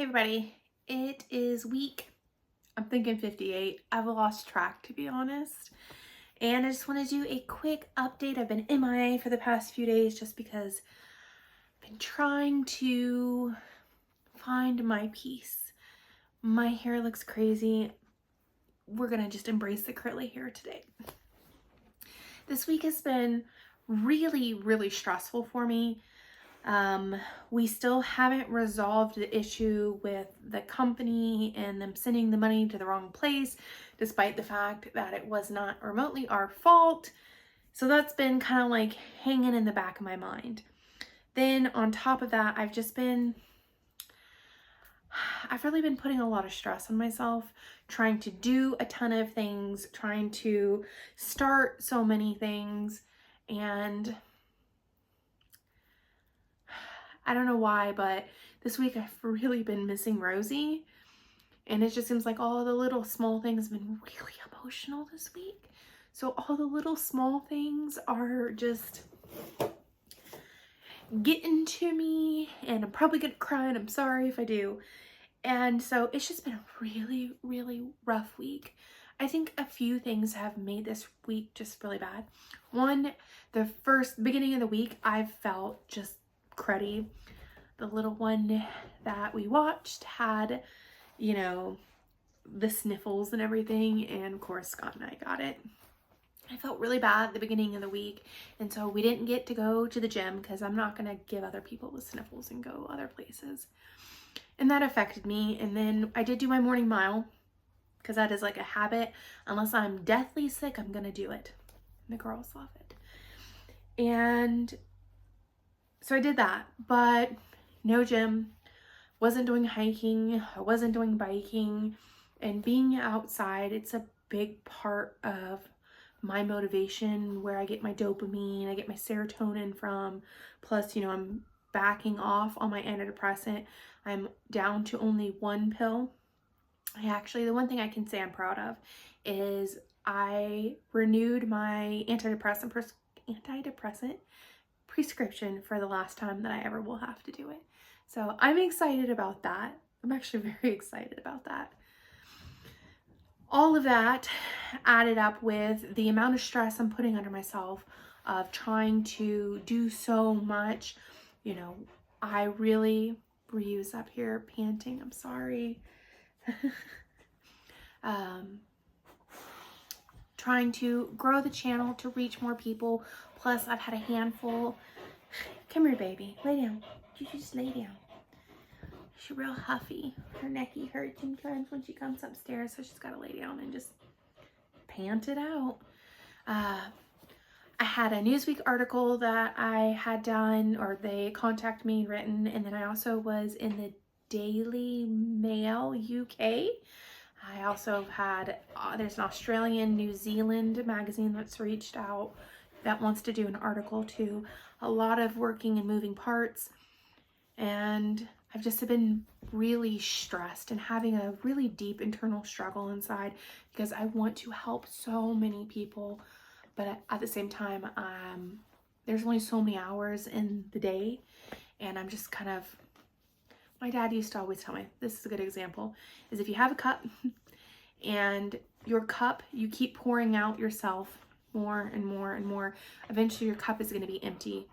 Hey everybody, it is week, I'm thinking 58. I've lost track to be honest. And I just want to do a quick update. I've been MIA for the past few days just because I've been trying to find my peace. My hair looks crazy. We're gonna just embrace the curly hair today. This week has been really stressful for me. We still haven't resolved the issue with the company and them sending the money to the wrong place, despite the fact that it was not remotely our fault. So that's been kind of like hanging in the back of my mind. Then on top of that, I've really been putting a lot of stress on myself, trying to do a ton of things, trying to start so many things, and I don't know why, but this week I've really been missing Rosie. And it just seems like all the little small things have been really emotional this week. So all the little small things are just getting to me, and I'm probably gonna cry, and I'm sorry if I do. And so it's just been a really rough week. I think a few things have made this week just really bad. One, the beginning of the week, I felt just cruddy. The little one that we watched had, the sniffles and everything, and of course Scott and I got it. I felt really bad at the beginning of the week, and so we didn't get to go to the gym because I'm not gonna give other people the sniffles and go other places. And that affected me. And then I did do my morning mile because that is like a habit. Unless I'm deathly sick, I'm gonna do it. And the girls love it. And so I did that, but no gym, wasn't doing hiking, I wasn't doing biking, and being outside, it's a big part of my motivation, where I get my dopamine, I get my serotonin from. Plus, I'm backing off on my antidepressant. I'm down to only one pill. The one thing I can say I'm proud of is I renewed my antidepressant prescription for the last time that I ever will have to do it. So I'm excited about that. I'm actually very excited about that. All of that added up with the amount of stress I'm putting under myself of trying to do so much. I really, Ryu's up here panting, I'm sorry. Trying to grow the channel to reach more people. Plus I've had a handful. Come here, baby, lay down. You just lay down. She's real huffy. Her necky hurts sometimes when she comes upstairs, so she's got to lay down and just pant it out. I had a Newsweek article that I had done, or they contacted me, written, and then I also was in the Daily Mail UK. I also had, there's an Australian New Zealand magazine that's reached out that wants to do an article too. A lot of working and moving parts, and I've just been really stressed and having a really deep internal struggle inside because I want to help so many people, but at the same time, there's only so many hours in the day, and I'm just kind of, my dad used to always tell me, this is a good example, is if you have a cup and your cup, you keep pouring out yourself more and more, eventually your cup is going to be empty.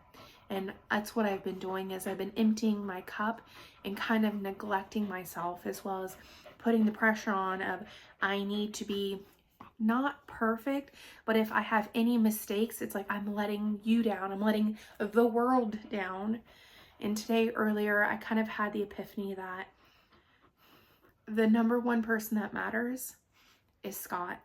And that's what I've been doing, is I've been emptying my cup and kind of neglecting myself, as well as putting the pressure on of I need to be not perfect, but if I have any mistakes, it's like I'm letting you down, I'm letting the world down. And today earlier, I kind of had the epiphany that the number one person that matters is Scott.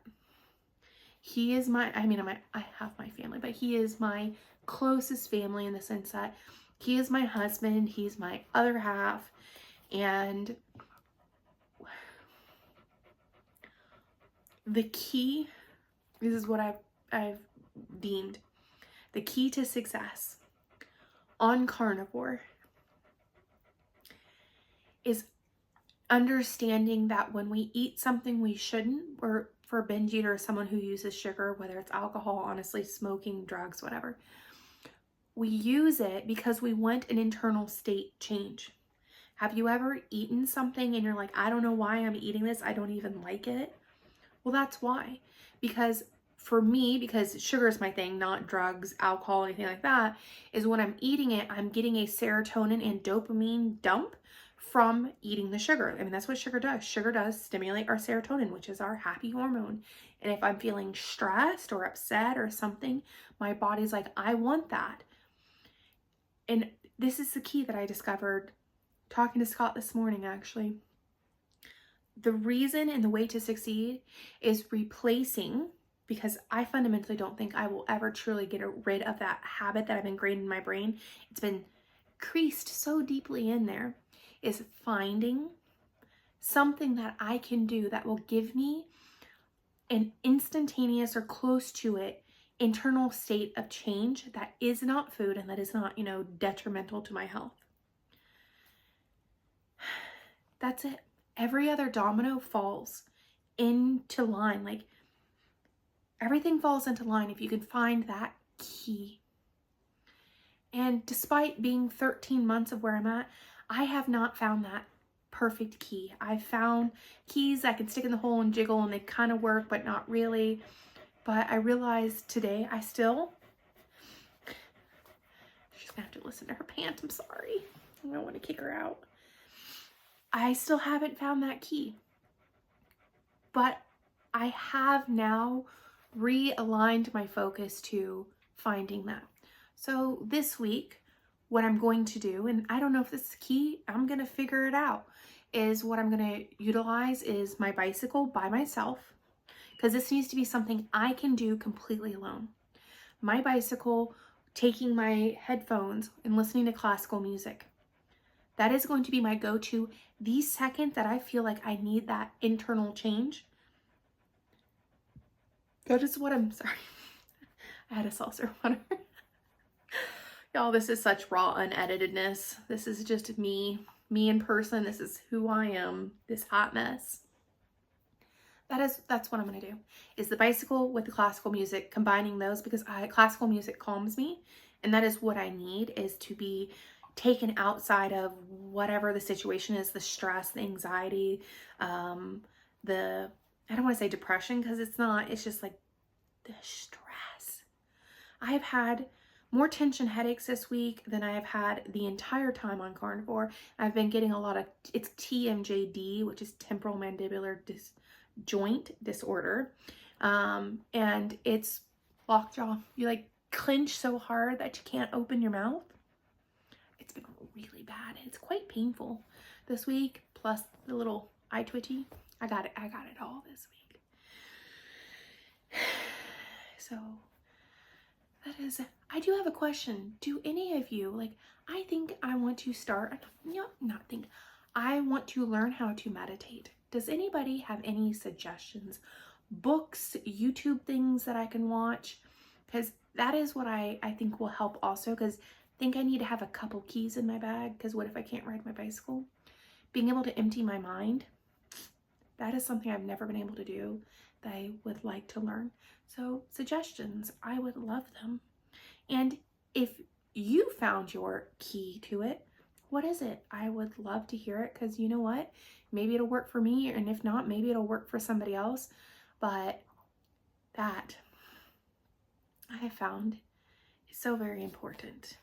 He is I have my family, but he is my closest family in the sense that he is my husband, he's my other half, and the key, this is what I've deemed the key to success on carnivore, is understanding that when we eat something we shouldn't, or for a binge eater, someone who uses sugar, whether it's alcohol, honestly, smoking, drugs, whatever, we use it because we want an internal state change. Have you ever eaten something and you're like, I don't know why I'm eating this. I don't even like it. Well, that's why. Because for me, because sugar is my thing, not drugs, alcohol, anything like that, is when I'm eating it, I'm getting a serotonin and dopamine dump from eating the sugar. I mean, that's what sugar does. Sugar does stimulate our serotonin, which is our happy hormone. And if I'm feeling stressed or upset or something, my body's like, I want that. And this is the key that I discovered talking to Scott this morning, actually. The reason and the way to succeed is replacing, because I fundamentally don't think I will ever truly get rid of that habit that I've ingrained in my brain. It's been creased so deeply in there, is finding something that I can do that will give me an instantaneous or close to it internal state of change that is not food and that is not, detrimental to my health. That's it. Every other domino falls into line. Like, everything falls into line if you can find that key. And despite being 13 months of where I'm at, I have not found that perfect key. I've found keys I can stick in the hole and jiggle and they kind of work, but not really. But I realized today she's gonna have to listen to her pant. I'm sorry. I don't want to kick her out. I still haven't found that key. But I have now realigned my focus to finding that. So this week, what I'm going to do, and I don't know if this is key, I'm going to figure it out, is what I'm going to utilize is my bicycle by myself, because this needs to be something I can do completely alone. My bicycle, taking my headphones and listening to classical music. That is going to be my go-to the second that I feel like I need that internal change. That is what I'm sorry. I had a seltzer water. Y'all, this is such raw uneditedness. This is just me in person. This is who I am, this hot mess. That's what I'm gonna do, is the bicycle with the classical music, combining those, because classical music calms me, and that is what I need, is to be taken outside of whatever the situation is, the stress, the anxiety, I don't want to say depression, because it's not, it's just like the stress. I've had more tension headaches this week than I have had the entire time on Carnivore. I've been getting a lot of, it's TMJD, which is temporal mandibular joint disorder. And it's lockjaw. You like clench so hard that you can't open your mouth. It's been really bad. It's quite painful this week, plus the little eye twitchy. I got it all this week. So that is, I do have a question. Do any of you, like, I think I want to start, I want to learn how to meditate. Does anybody have any suggestions? Books, YouTube things that I can watch? Because that is what I think will help also, because I think I need to have a couple keys in my bag, because what if I can't ride my bicycle? Being able to empty my mind, that is something I've never been able to do that I would like to learn. So suggestions, I would love them. And if you found your key to it, what is it? I would love to hear it, because you know what? Maybe it'll work for me, and if not, maybe it'll work for somebody else. But that I have found is so very important.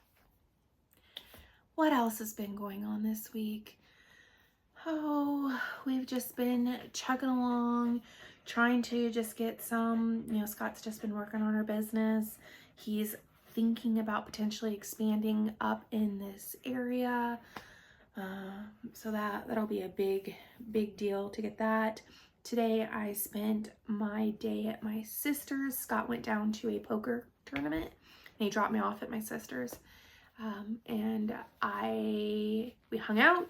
What else has been going on this week? Oh, we've just been chugging along, trying to just get some, Scott's just been working on our business. He's thinking about potentially expanding up in this area. So that'll be a big deal to get that. Today I spent my day at my sister's. Scott went down to a poker tournament and he dropped me off at my sister's. And we hung out,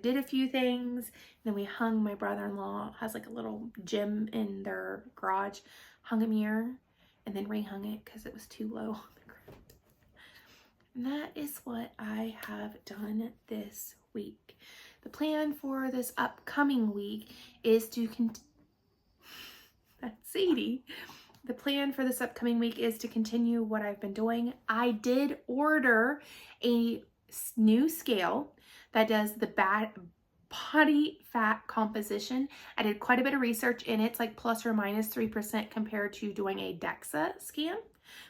did a few things, then we hung, my brother-in-law has like a little gym in their garage, hung a mirror and then rehung it because it was too low on the ground. And that is what I have done this week. The plan for this upcoming week is to that's Sadie. The plan for this upcoming week is to continue what I've been doing. I did order a new scale that does the body fat composition. I did quite a bit of research in it. It's like plus or minus 3% compared to doing a DEXA scan,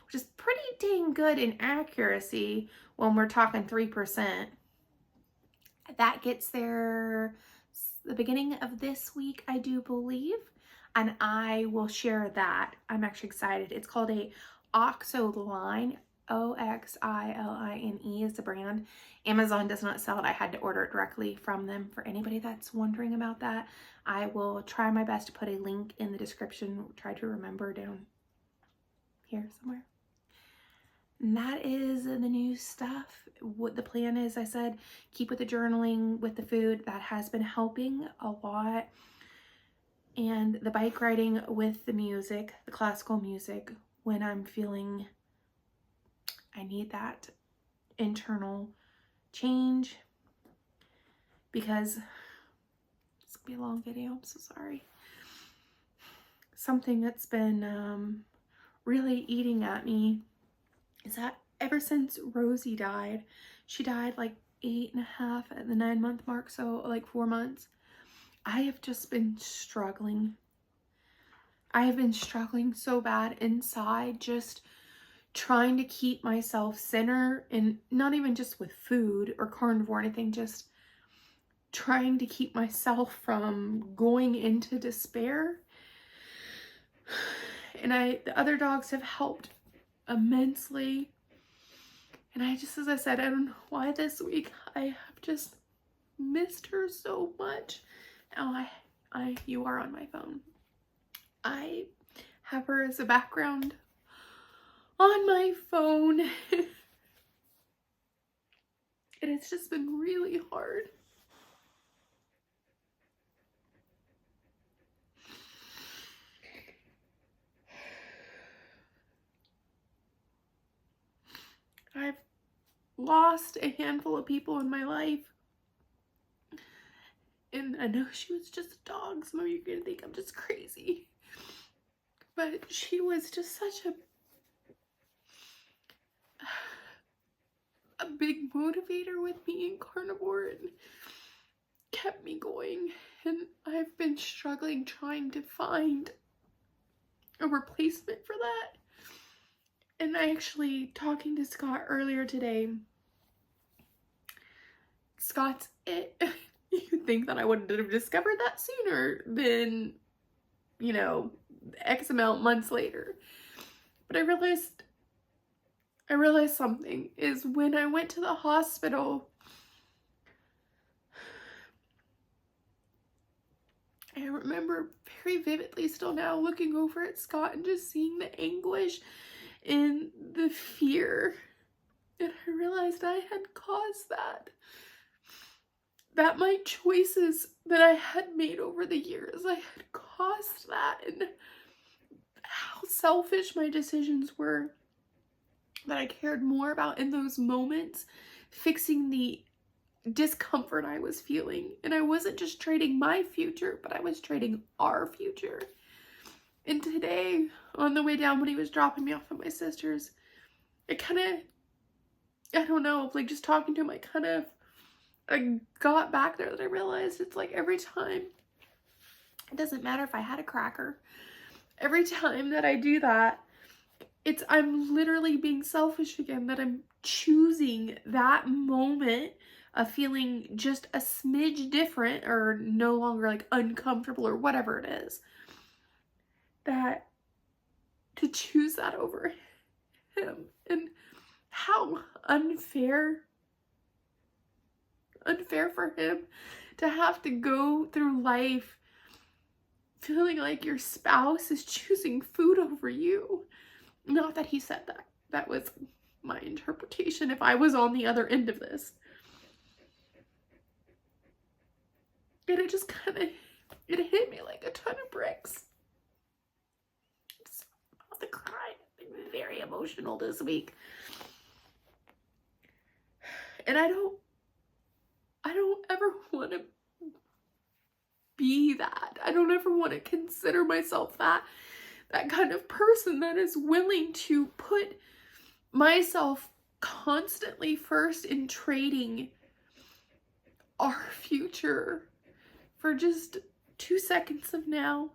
which is pretty dang good in accuracy when we're talking 3%. That gets there the beginning of this week, I do believe, and I will share that. I'm actually excited. It's called a Oxoline. OxIline is the brand. Amazon does not sell it. I had to order it directly from them. For anybody that's wondering about that, I will try my best to put a link in the description. Try to remember down here somewhere. And that is the new stuff. What the plan is, I said, keep with the journaling, with the food. That has been helping a lot. And the bike riding with the music, the classical music, when I'm feeling I need that internal change, because it's gonna be a long video. I'm so sorry. Something that's been really eating at me is that ever since Rosie died, she died like 8.5 at the 9-month mark, so like 4 months, I have just been struggling. I have been struggling so bad inside, just trying to keep myself center, and not even just with food or carnivore or anything, just trying to keep myself from going into despair. And the other dogs have helped immensely. And I just, as I said, I don't know why this week I have just missed her so much. Now you are on my phone. I have her as a background on my phone. And it's just been really hard. I've lost a handful of people in my life. And I know she was just a dog. Some of you are going to think I'm just crazy. But she was just such a big motivator with me in carnivore and kept me going. And I've been struggling trying to find a replacement for that. And I actually, talking to Scott earlier today, Scott's it. You'd think that I wouldn't have discovered that sooner than, you know, X amount months later. But I realized something is when I went to the hospital, I remember very vividly still now looking over at Scott and just seeing the anguish and the fear. And I realized I had caused that. That my choices that I had made over the years, I had caused that, and how selfish my decisions were, that I cared more about in those moments fixing the discomfort I was feeling. And I wasn't just trading my future, but I was trading our future. And today, on the way down when he was dropping me off at my sister's, it kind of, I don't know, like just talking to him, I got back there that I realized it's like every time, it doesn't matter if I had a cracker, every time that I do that, I'm literally being selfish again, that I'm choosing that moment of feeling just a smidge different or no longer like uncomfortable or whatever it is, that to choose that over him. And how unfair for him to have to go through life feeling like your spouse is choosing food over you. Not that he said that. That was my interpretation if I was on the other end of this. And it just it hit me like a ton of bricks. Just about to cry. I'm very emotional this week. And I don't ever want to be that. I don't ever want to consider myself that kind of person that is willing to put myself constantly first in trading our future for just 2 seconds of now.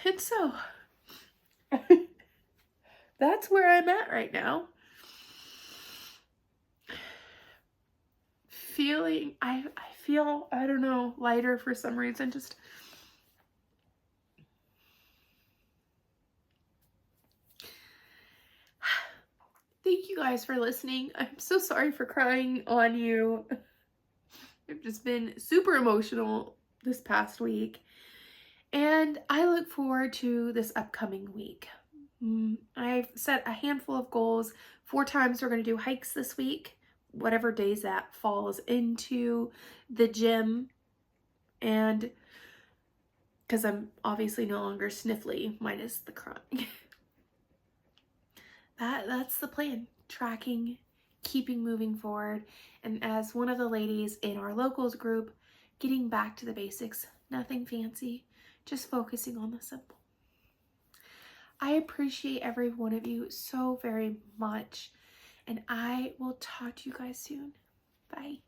And so that's where I'm at right now. Feeling, I feel, I don't know, lighter for some reason. Just thank you guys for listening. I'm so sorry for crying on you. I've just been super emotional this past week. And I look forward to this upcoming week. I've set a handful of goals. 4 times we're going to do hikes this week, whatever days that falls into the gym. And because I'm obviously no longer sniffly, minus the crying. That's the plan. Tracking, keeping moving forward, and as one of the ladies in our locals group, getting back to the basics. Nothing fancy, just focusing on the simple. I appreciate every one of you so very much, and I will talk to you guys soon. Bye.